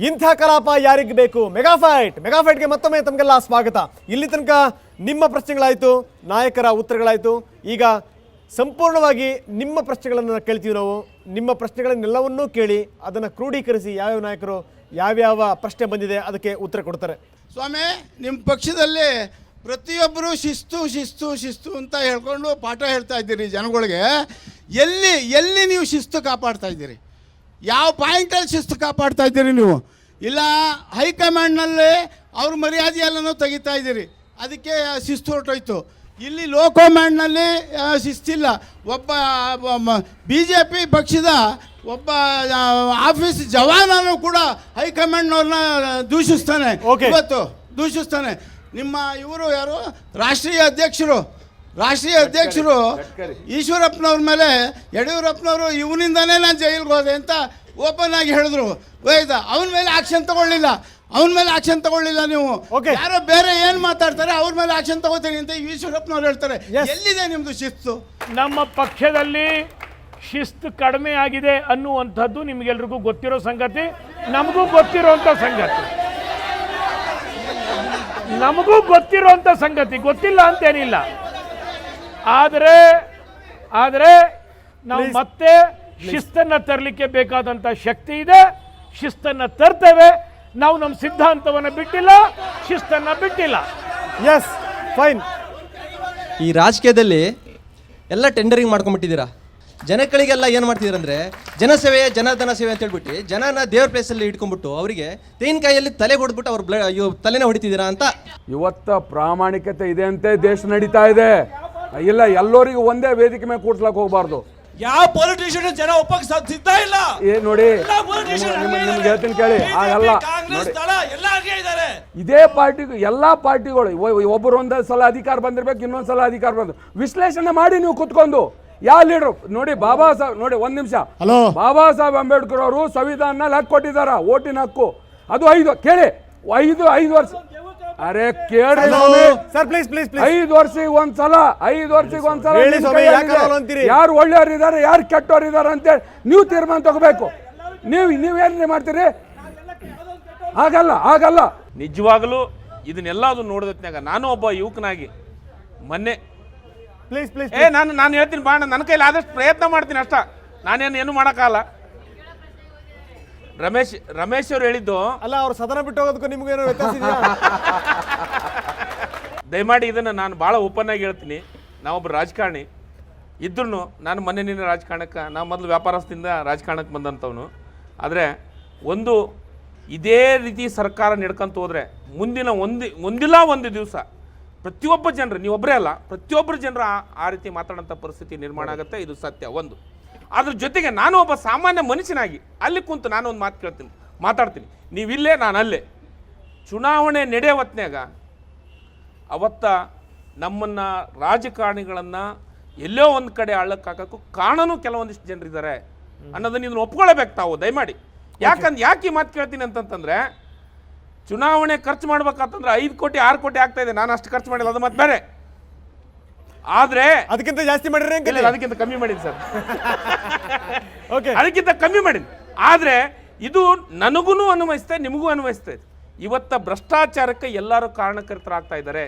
ಇಂಥ ಕಲಾಪ ಯಾರಿಗೆ ಬೇಕು? ಮೆಗಾಫೈಟ್ಗೆ ಮತ್ತೊಮ್ಮೆ ತಮಗೆಲ್ಲ ಸ್ವಾಗತ. ಇಲ್ಲಿ ತನಕ ನಿಮ್ಮ ಪ್ರಶ್ನೆಗಳಾಯಿತು, ನಾಯಕರ ಉತ್ತರಗಳಾಯಿತು. ಈಗ ಸಂಪೂರ್ಣವಾಗಿ ನಿಮ್ಮ ಪ್ರಶ್ನೆಗಳನ್ನು ಕೇಳ್ತೀವಿ ನಾವು. ನಿಮ್ಮ ಪ್ರಶ್ನೆಗಳನ್ನೆಲ್ಲವನ್ನೂ ಕೇಳಿ ಅದನ್ನು ಕ್ರೋಢೀಕರಿಸಿ ಯಾವ್ಯಾವ ನಾಯಕರು ಯಾವ್ಯಾವ ಪ್ರಶ್ನೆ ಬಂದಿದೆ ಅದಕ್ಕೆ ಉತ್ತರ ಕೊಡ್ತಾರೆ. ಸ್ವಾಮಿ, ನಿಮ್ಮ ಪಕ್ಷದಲ್ಲಿ ಪ್ರತಿಯೊಬ್ಬರು ಶಿಸ್ತು ಶಿಸ್ತು ಶಿಸ್ತು ಅಂತ ಹೇಳ್ಕೊಂಡು ಪಾಠ ಹೇಳ್ತಾ ಇದ್ದೀರಿ ಜನಗಳಿಗೆ. ಎಲ್ಲಿ ನೀವು ಶಿಸ್ತು ಕಾಪಾಡ್ತಾ ಇದ್ದೀರಿ? ಯಾವ ಪಾಯಿಂಟಲ್ಲಿ ಶಿಸ್ತು ಕಾಪಾಡ್ತಾ ಇದ್ದೀರಿ ನೀವು? ಇಲ್ಲ ಹೈಕಮಾಂಡ್ನಲ್ಲಿ ಅವ್ರ ಮರ್ಯಾದೆಯಲ್ಲೂ ತೆಗಿತಾ ಇದ್ದೀರಿ, ಅದಕ್ಕೆ ಶಿಸ್ತು ಹೊರಟೋಯ್ತು. ಇಲ್ಲಿ ಲೋ ಕಮಾಂಡ್ನಲ್ಲಿ ಶಿಸ್ತಿಲ್ಲ. ಒಬ್ಬ BJP ಪಕ್ಷದ ಒಬ್ಬ ಆಫೀಸ್ ಜವಾನನು ಕೂಡ ಹೈಕಮಾಂಡ್ನವ್ರನ್ನ ದೂಷಿಸ್ತಾನೆ, ಇವತ್ತು ದೂಷಿಸ್ತಾನೆ. ನಿಮ್ಮ ಇವರು ಯಾರು ರಾಷ್ಟ್ರೀಯ ಅಧ್ಯಕ್ಷರು ಈಶ್ವರಪ್ಪನವ್ರ ಮೇಲೆ ಯಡಿಯೂರಪ್ಪನವರು ಇವನಿಂದಾನೇ ನಾನು ಜೈಲಿಗೆ ಹೋದೆ ಅಂತ ಓಪನ್ ಆಗಿ ಹೇಳಿದ್ರು. ಅವನ ಮೇಲೆ ಆಕ್ಷನ್ ತಗೊಳ್ಳಿಲ್ಲ ನೀವು. ಯಾರೋ ಬೇರೆ ಏನ್ ಮಾತಾಡ್ತಾರೆ ಅವ್ರ ಮೇಲೆ ಆಕ್ಷನ್ ತಗೋತೀನಿ ಅಂತ ಈಶ್ವರಪ್ಪನವ್ರು ಹೇಳ್ತಾರೆ. ಎಲ್ಲಿದೆ ನಿಮ್ದು ಶಿಸ್ತು? ನಮ್ಮ ಪಕ್ಷದಲ್ಲಿ ಶಿಸ್ತು ಕಡಿಮೆ ಆಗಿದೆ ಅನ್ನುವಂಥದ್ದು ನಿಮಗೆಲ್ರಿಗೂ ಗೊತ್ತಿರೋ ಸಂಗತಿ, ನಮಗೂ ಗೊತ್ತಿರೋಂಥ ಸಂಗತಿ, ಗೊತ್ತಿಲ್ಲ ಅಂತೇನಿಲ್ಲ. ಆದರೆ ನಾವು ಮತ್ತೆ ಶಿಸ್ತನ್ನು ತರಲಿಕ್ಕೆ ಬೇಕಾದಂಥ ಶಕ್ತಿ ಇದೆ, ಶಿಸ್ತನ್ನು ತರ್ತೇವೆ. ನಾವು ನಮ್ಮ ಸಿದ್ಧಾಂತವನ್ನು ಬಿಟ್ಟಿಲ್ಲ, ಶಿಸ್ತನ್ನು ಬಿಟ್ಟಿಲ್ಲ. Yes, fine. ಈ ರಾಜಕೀಯದಲ್ಲಿ ಎಲ್ಲ ಟೆಂಡರಿಂಗ್ ಮಾಡ್ಕೊಂಡ್ಬಿಟ್ಟಿದ್ದೀರಾ. ಜನಗಳಿಗೆಲ್ಲ ಏನು ಮಾಡ್ತಿದ್ದೀರಂದ್ರೆ ಜನಸೇವೆ ಜನಾರ್ದನ ಸೇವೆ ಅಂತ ಹೇಳ್ಬಿಟ್ಟು ಜನನ ದೇವ್ರ ಪ್ಲೇಸಲ್ಲಿ ಇಟ್ಕೊಂಡ್ಬಿಟ್ಟು ಅವರಿಗೆ ತೆಂಗಿನಕಾಯಿಯಲ್ಲಿ ತಲೆ ಹೊಡೆದ್ಬಿಟ್ಟು ಅವ್ರ ತಲೆನ ಹೊಡಿತಿದ್ದೀರಾ ಅಂತ. ಇವತ್ತ ಪ್ರಾಮಾಣಿಕತೆ ಇದೆ ಅಂತೆ ದೇಶ ನಡೀತಾ ಇದೆ. ಇಲ್ಲ ಎಲ್ಲರಿಗೂ ಒಂದೇ ವೇದಿಕೆ ಮೇಲೆ ಕೂಡ್ಸ್ಲಕ್ ಹೋಗ್ಬಾರ್ದು. ಯಾವ ಪೊಲಿಟಿಷಿಯನ್ ಜನ ಒಪ್ಪಕ್ಕೆ ಸಿದ್ಧ ಇಲ್ಲ. ನೋಡಿ ನಿಮ್ಗೆ ಹೇಳ್ತೀನಿ ಕೇಳಿ, ಆಗಲ್ಲ. ಇದೇ ಪಾರ್ಟಿಗೂ ಎಲ್ಲಾ ಪಾರ್ಟಿಗಳು ಒಬ್ಬರು ಒಂದೊಂದು ಸಲ ಅಧಿಕಾರ ಬಂದಿರ್ಬೇಕು, ಇನ್ನೊಂದ್ಸಲ ಅಧಿಕಾರ ಬಂದು ವಿಶ್ಲೇಷಣೆ ಮಾಡಿ ನೀವು ಕುತ್ಕೊಂಡು ಯಾವ ಲೀಡರ್ ನೋಡಿ. ಬಾಬಾ ಸಾಹೇಬ್ ನೋಡಿ, ಒಂದ್ ನಿಮಿಷ. ಬಾಬಾ ಸಾಹೇಬ್ ಅಂಬೇಡ್ಕರ್ ಅವರು ಸಂವಿಧಾನ ಹಕ್ಕು ಕೊಟ್ಟಿದಾರ, ಓಟಿನ ಹಕ್ಕು. ಅದು 5 ವರ್ಷ. ಅರೆ ಕೇಳಿ ಸರ್, ಪ್ಲೀಸ್ 5 ವರ್ಷಕ್ಕೆ ಒಂದ್ಸಲ ಯಾರು ಒಳ್ಳೆಯವ್ರು ಇದಾರೆ ಯಾರು ಕೆಟ್ಟವ್ರು ಇದಾರೆ ಅಂತೇಳಿ ನೀವು ತೀರ್ಮಾನ ತಗೋಬೇಕು. ನೀವೇನ್ರಿ ಮಾಡ್ತೀರಿ? ಆಗಲ್ಲ. ನಿಜವಾಗಲೂ ಇದನ್ನೆಲ್ಲದು ನೋಡಿದ್ನಾಗ ನಾನು ಒಬ್ಬ ಯುವಕನಾಗಿ ಮೊನ್ನೆ ಪ್ಲೀಸ್ ನಾನು ಹೇಳ್ತೀನಿ ಬಾ, ನನ್ನ ಕೈಲಿ ಆದಷ್ಟು ಪ್ರಯತ್ನ ಮಾಡ್ತೀನಿ ಅಷ್ಟ. ನಾನೇನು ಮಾಡೋಕ್ಕಾಗಲ್ಲ. ರಮೇಶ್ ಅವ್ರು ಹೇಳಿದ್ದು ಅಲ್ಲ, ಅವ್ರು ಸದನ ಬಿಟ್ಟು ಹೋಗೋದಕ್ಕೂ ನಿಮ್ಗೇನೋ ವ್ಯತ್ಯಾಸ ಇದೆಯಾ? ದಯಮಾಡಿ ಇದನ್ನು ನಾನು ಭಾಳ ಓಪನ್ ಆಗಿ ಹೇಳ್ತೀನಿ. ನಾವೊಬ್ಬ ರಾಜಕಾರಣಿ ಇದ್ರೂ ನಾನು ಮೊನ್ನೆ ರಾಜಕಾರಣಕ್ಕೆ, ನಾವು ಮೊದಲು ವ್ಯಾಪಾರಸ್ಥದಿಂದ ರಾಜಕಾರಣಕ್ಕೆ ಬಂದಂಥವನು. ಆದರೆ ಇದೇ ರೀತಿ ಸರ್ಕಾರ ನಡ್ಕೊಂತ ಹೋದರೆ ಒಂದಿಲ್ಲ ಒಂದು ದಿವಸ ಪ್ರತಿಯೊಬ್ಬ ಜನರು, ನೀವೊಬ್ಬರೇ ಅಲ್ಲ, ಪ್ರತಿಯೊಬ್ಬರು ಜನರು ಆ ರೀತಿ ಮಾತಾಡೋಂಥ ಪರಿಸ್ಥಿತಿ ನಿರ್ಮಾಣ ಆಗುತ್ತೆ. ಇದು ಸತ್ಯ. ಅದ್ರ ಜೊತೆಗೆ ನಾನು ಒಬ್ಬ ಸಾಮಾನ್ಯ ಮನುಷ್ಯನಾಗಿ ಅಲ್ಲಿ ಕುಂತು ನಾನು ಒಂದು ಮಾತಾಡ್ತೀನಿ. ನೀವಿಲ್ಲೇ ನಾನು ಅಲ್ಲೇ. ಚುನಾವಣೆ ನಡೆಯೋ ಹೊತ್ನ್ಯಾಗ ಅವತ್ತ ನಮ್ಮನ್ನು ರಾಜಕಾರಣಿಗಳನ್ನು ಎಲ್ಲೋ ಒಂದು ಕಡೆ ಅಳ್ಳಕ್ಕಾಕಕ್ಕೂ ಕಾರಣನೂ ಕೆಲವೊಂದಿಷ್ಟು ಜನರಿದ್ದಾರೆ ಅನ್ನೋದನ್ನ ಇದನ್ನು ಒಪ್ಕೊಳ್ಳಬೇಕು ತಾವು ದಯಮಾಡಿ. ಯಾಕೆ ಈ ಮಾತು ಕೇಳ್ತೀನಿ ಅಂತಂತಂದರೆ, ಚುನಾವಣೆ ಖರ್ಚು ಮಾಡ್ಬೇಕಂತಂದ್ರೆ 5 ಕೋಟಿ 6 ಕೋಟಿ ಆಗ್ತಾ ಇದೆ. ನಾನು ಅಷ್ಟು ಖರ್ಚು ಮಾಡಿಲ್ಲ, ಅದು ಮತ್ತೆ ಬೇರೆ. ಆದ್ರೆ ಅದಕ್ಕಿಂತ ಜಾಸ್ತಿ ಮಾಡಿದ್ರೆ ಅದಕ್ಕಿಂತ ಕಮ್ಮಿ ಮಾಡೀನಿ ಸರ್. ಅದಕ್ಕಿಂತ ಕಮ್ಮಿ ಮಾಡೀನಿ. ಆದ್ರೆ ಇದು ನನಗೂ ಅನ್ವಯಿಸ್ತದೆ, ನಿಮಗೂ ಅನ್ವಯಿಸ್ತದೆ. ಇವತ್ತ ಭ್ರಷ್ಟಾಚಾರಕ್ಕೆ ಎಲ್ಲರೂ ಕಾರಣಕರ್ತರಾಗ್ತಾ ಇದ್ದಾರೆ.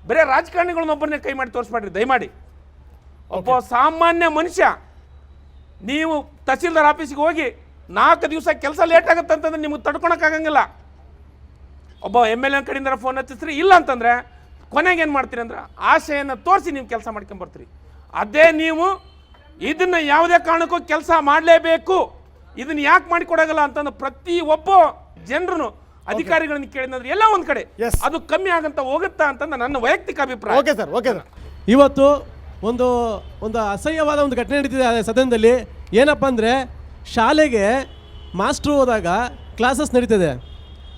ಬರೀ ರಾಜಕಾರಣಿಗಳನ್ನೊಬ್ಬರನ್ನೇ ಕೈ ಮಾಡಿ ತೋರಿಸ್ಬೇಡ್ರಿ ದಯಮಾಡಿ. ಒಬ್ಬ ಸಾಮಾನ್ಯ ಮನುಷ್ಯ, ನೀವು ತಹಸೀಲ್ದಾರ್ ಆಫೀಸಿಗೆ ಹೋಗಿ 4 ದಿವಸ ಕೆಲಸ ಲೇಟ್ ಆಗುತ್ತೆ ಅಂತಂದ್ರೆ ನಿಮಗೆ ತಡ್ಕೊಳಕ್ಕಾಗಂಗಿಲ್ಲ. ಒಬ್ಬ MLA ಕಡೆಯಿಂದ ಫೋನ್ ಹಚ್ಚಿಸ್ರಿ, ಇಲ್ಲ ಅಂತಂದ್ರೆ ಕೊನೆಗೆ ಏನು ಮಾಡ್ತೀರಿ ಅಂದ್ರೆ ಆಶೆಯನ್ನು ತೋರಿಸಿ ನೀವು ಕೆಲಸ ಮಾಡ್ಕೊಂಬರ್ತೀರಿ. ಅದೇ ನೀವು ಇದನ್ನು ಯಾವುದೇ ಕಾರಣಕ್ಕೂ ಕೆಲಸ ಮಾಡಲೇಬೇಕು, ಇದನ್ನು ಯಾಕೆ ಮಾಡಿಕೊಡೋಗಲ್ಲ ಅಂತಂದು ಪ್ರತಿಯೊಬ್ಬ ಜನರು ಅಧಿಕಾರಿಗಳನ್ನ ಕೇಳಿದ್ರೆ ಎಲ್ಲ ಒಂದು ಕಡೆ ಅದು ಕಮ್ಮಿ ಆಗಂತ ಹೋಗುತ್ತಾ ಅಂತಂದು ನನ್ನ ವೈಯಕ್ತಿಕ ಅಭಿಪ್ರಾಯ. Okay sir. ಇವತ್ತು ಒಂದು ಅಸಹ್ಯವಾದ ಒಂದು ಘಟನೆ ನಡೀತಿದೆ ಸದನದಲ್ಲಿ. ಏನಪ್ಪ ಅಂದರೆ, ಶಾಲೆಗೆ ಮಾಸ್ಟ್ರು ಹೋದಾಗ ಕ್ಲಾಸಸ್ ನಡೀತದೆ.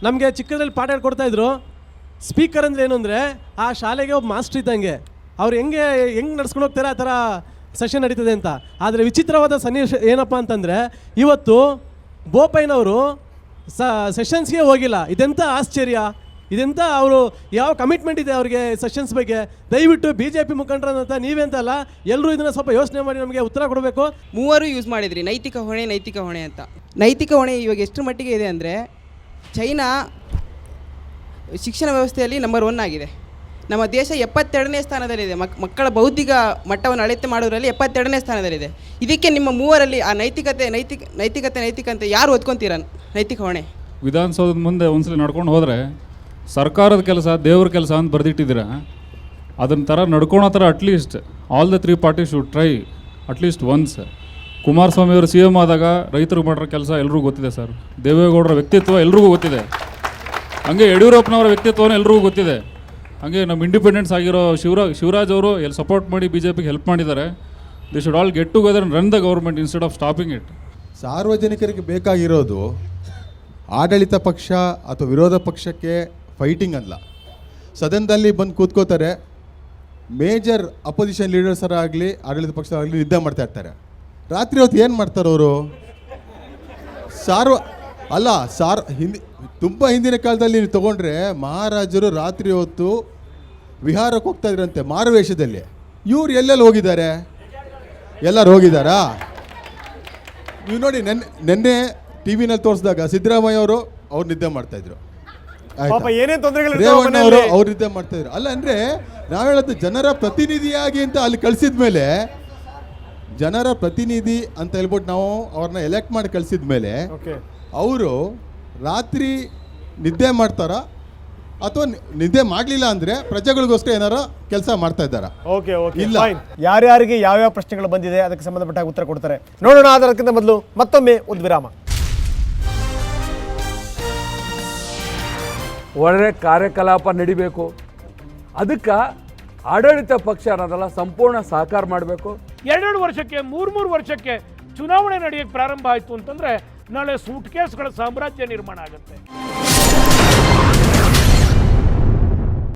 ನಮಗೆ ಚಿಕ್ಕದಲ್ಲಿ ಪಾಠ ಹೇಳ್ಕೊಡ್ತಾಯಿದ್ರು. ಸ್ಪೀಕರ್ ಅಂದರೆ ಏನು ಅಂದರೆ, ಆ ಶಾಲೆಗೆ ಒಬ್ಬ ಮಾಸ್ಟ್ರ್ ಇದ್ದಂಗೆ, ಅವ್ರು ಹೆಂಗೆ ನಡ್ಸ್ಕೊಂಡು ಹೋಗ್ತಾರೆ ಆ ಥರ ಸೆಷನ್ ನಡೀತದೆ ಅಂತ. ಆದರೆ ವಿಚಿತ್ರವಾದ ಸನ್ನಿವೇಶ ಏನಪ್ಪ ಅಂತಂದರೆ, ಇವತ್ತು ಬೋಪಯ್ಯನವರು ಸೆಷನ್ಸ್ಗೆ ಹೋಗಿಲ್ಲ. ಇದೆಂಥ ಆಶ್ಚರ್ಯ! ಇದೆಂಥ ಅವರು ಯಾವ ಕಮಿಟ್ಮೆಂಟ್ ಇದೆ ಅವರಿಗೆ ಸೆಷನ್ಸ್ ಬಗ್ಗೆ? ದಯವಿಟ್ಟು BJP ಮುಖಂಡರಂತ ನೀವೆಂತಲ್ಲ, ಎಲ್ಲರೂ ಇದನ್ನು ಸ್ವಲ್ಪ ಯೋಚನೆ ಮಾಡಿ ನಮಗೆ ಉತ್ತರ ಕೊಡಬೇಕು. ಮೂವರು ಯೂಸ್ ಮಾಡಿದ್ರಿ ನೈತಿಕ ಹೊಣೆ ಅಂತ. ನೈತಿಕ ಹೊಣೆ ಇವಾಗ ಎಷ್ಟು ಮಟ್ಟಿಗೆ ಇದೆ ಅಂದರೆ ಚೈನಾ ಶಿಕ್ಷಣ ವ್ಯವಸ್ಥೆಯಲ್ಲಿ ನಂಬರ್ 1 ಆಗಿದೆ. ನಮ್ಮ ದೇಶ 72ನೇ ಸ್ಥಾನದಲ್ಲಿದೆ. ಮಕ್ಕಳ ಬೌದ್ಧಿಕ ಮಟ್ಟವನ್ನು ಅಳತೆ ಮಾಡೋದ್ರಲ್ಲಿ 72ನೇ ಸ್ಥಾನದಲ್ಲಿದೆ. ಇದಕ್ಕೆ ನಿಮ್ಮ ಮೂವರಲ್ಲಿ ಆ ನೈತಿಕತೆ ಯಾರು ಒದ್ಕೊಂತೀರ ನೈತಿಕ ಹೊಣೆ? ವಿಧಾನಸೌಧದ ಮುಂದೆ ಒಂದ್ಸಲ ನಡ್ಕೊಂಡು ಹೋದರೆ ಸರ್ಕಾರದ ಕೆಲಸ ದೇವ್ರ ಕೆಲಸ ಅಂತ ಬರೆದಿಟ್ಟಿದ್ದೀರ, ಅದನ್ನ ಥರ ನಡ್ಕೊಳೋ ಥರ at least all the 3 parties should try at least once. Kumaraswamy ಅವರು CM ಆದಾಗ ರೈತರು ಮಾಡಿರೋ ಕೆಲಸ ಎಲ್ರಿಗೂ ಗೊತ್ತಿದೆ ಸರ್. ದೇವೇಗೌಡರ ವ್ಯಕ್ತಿತ್ವ ಎಲ್ರಿಗೂ ಗೊತ್ತಿದೆ. ಹಂಗೆ ಯಡಿಯೂರಪ್ಪನವರ ವ್ಯಕ್ತಿತ್ವನೂ ಎಲ್ರಿಗೂ ಗೊತ್ತಿದೆ. ಹಾಗೆ ನಮ್ಮ ಇಂಡಿಪೆಂಡೆನ್ಸ್ ಆಗಿರೋ ಶಿವರಾಜ್ ಅವರು ಎಲ್ಲಿ ಸಪೋರ್ಟ್ ಮಾಡಿ BJPಗೆ ಹೆಲ್ಪ್ ಮಾಡಿದ್ದಾರೆ. The should all get together and run the government instead of stopping it. ಸಾರ್ವಜನಿಕರಿಗೆ ಬೇಕಾಗಿರೋದು ಆಡಳಿತ ಪಕ್ಷ ಅಥವಾ ವಿರೋಧ ಪಕ್ಷಕ್ಕೆ ಫೈಟಿಂಗ್ ಅಲ್ಲ. ಸದನದಲ್ಲಿ ಬಂದು ಕೂತ್ಕೋತಾರೆ, ಮೇಜರ್ ಅಪೋಸಿಷನ್ ಲೀಡರ್ಸರ ಆಗಲಿ ಆಡಳಿತ ಪಕ್ಷ ನಿದ್ದೆ ಮಾಡ್ತಾ ಇರ್ತಾರೆ. ರಾತ್ರಿ ಹೊತ್ತು ಏನು ಮಾಡ್ತಾರೆ ಅವರು? ತುಂಬ ಹಿಂದಿನ ಕಾಲದಲ್ಲಿ ನೀವು ತೊಗೊಂಡ್ರೆ ಮಹಾರಾಜರು ರಾತ್ರಿ ಹೊತ್ತು ವಿಹಾರಕ್ಕೆ ಹೋಗ್ತಾ ಇದ್ರಂತೆ ಮಾರುವೇಷದಲ್ಲಿ. ಇವ್ರು ಎಲ್ಲೆಲ್ಲಿ ಹೋಗಿದ್ದಾರೆ? ಎಲ್ಲರೂ ಹೋಗಿದ್ದಾರಾ? ನೀವು ನೋಡಿ, ನೆನ್ನೆ ಟಿವಿನಲ್ಲಿ ತೋರಿಸಿದಾಗ ಸಿದ್ದರಾಮಯ್ಯ ಅವರು ಅವ್ರು ನಿದ್ದೆ ಮಾಡ್ತಾಯಿದ್ರು, ಪಾಪ ಏನೇನ್ ತೊಂದರೆಗಳು ರೇವಣ್ಣ ಅವರು ಅವ್ರು ನಿದ್ದೆ ಮಾಡ್ತಾಯಿದ್ರು. ಅಲ್ಲ ಅಂದರೆ ನಾವು ಹೇಳೋದು ಜನರ ಪ್ರತಿನಿಧಿಯಾಗಿ ಅಂತ ಅಲ್ಲಿ ಕಳಿಸಿದ ಮೇಲೆ, ಜನರ ಪ್ರತಿನಿಧಿ ಅಂತ ಹೇಳ್ಬಿಟ್ಟು ನಾವು ಅವ್ರನ್ನ ಎಲೆಕ್ಟ್ ಮಾಡಿ ಕಳಿಸಿದ ಮೇಲೆ ಅವರು ರಾತ್ರಿ ನಿದ್ದೆ ಮಾಡ್ತಾರ ಅಥವಾ ನಿದ್ದೆ ಮಾಡಲಿಲ್ಲ ಅಂದರೆ ಪ್ರಜೆಗಳಿಗೋಸ್ಕರ ಏನಾರು ಕೆಲಸ ಮಾಡ್ತಾ ಇದ್ದಾರಾ? ಓಕೆ ಇಲ್ಲ. ಯಾರ್ಯಾರಿಗೆ ಯಾವ್ಯಾವ ಪ್ರಶ್ನೆಗಳು ಬಂದಿದೆ ಅದಕ್ಕೆ ಸಂಬಂಧಪಟ್ಟ ಉತ್ತರ ಕೊಡ್ತಾರೆ ನೋಡೋಣ. ಅದಕ್ಕಿಂತ ಮೊದಲು ಮತ್ತೊಮ್ಮೆ ಒಂದು ವಿರಾಮ. ಒಳ್ಳೆ ಕಾರ್ಯಕಲಾಪ ನಡಿಬೇಕು. ಅದಕ್ಕೆ ಆಡಳಿತ ಪಕ್ಷ ಅನ್ನೋದಲ್ಲ, ಸಂಪೂರ್ಣ ಸಹಕಾರ ಮಾಡಬೇಕು. 2 ವರ್ಷಕ್ಕೆ 3 ವರ್ಷಕ್ಕೆ ಚುನಾವಣೆ ನಡೆಯಕ್ಕೆ ಪ್ರಾರಂಭ ಆಯಿತು ಅಂತಂದರೆ ನಾಳೆ ಸೂಟ್ ಕೇಸ್ಗಳ ಸಾಮ್ರಾಜ್ಯ ನಿರ್ಮಾಣ ಆಗುತ್ತೆ.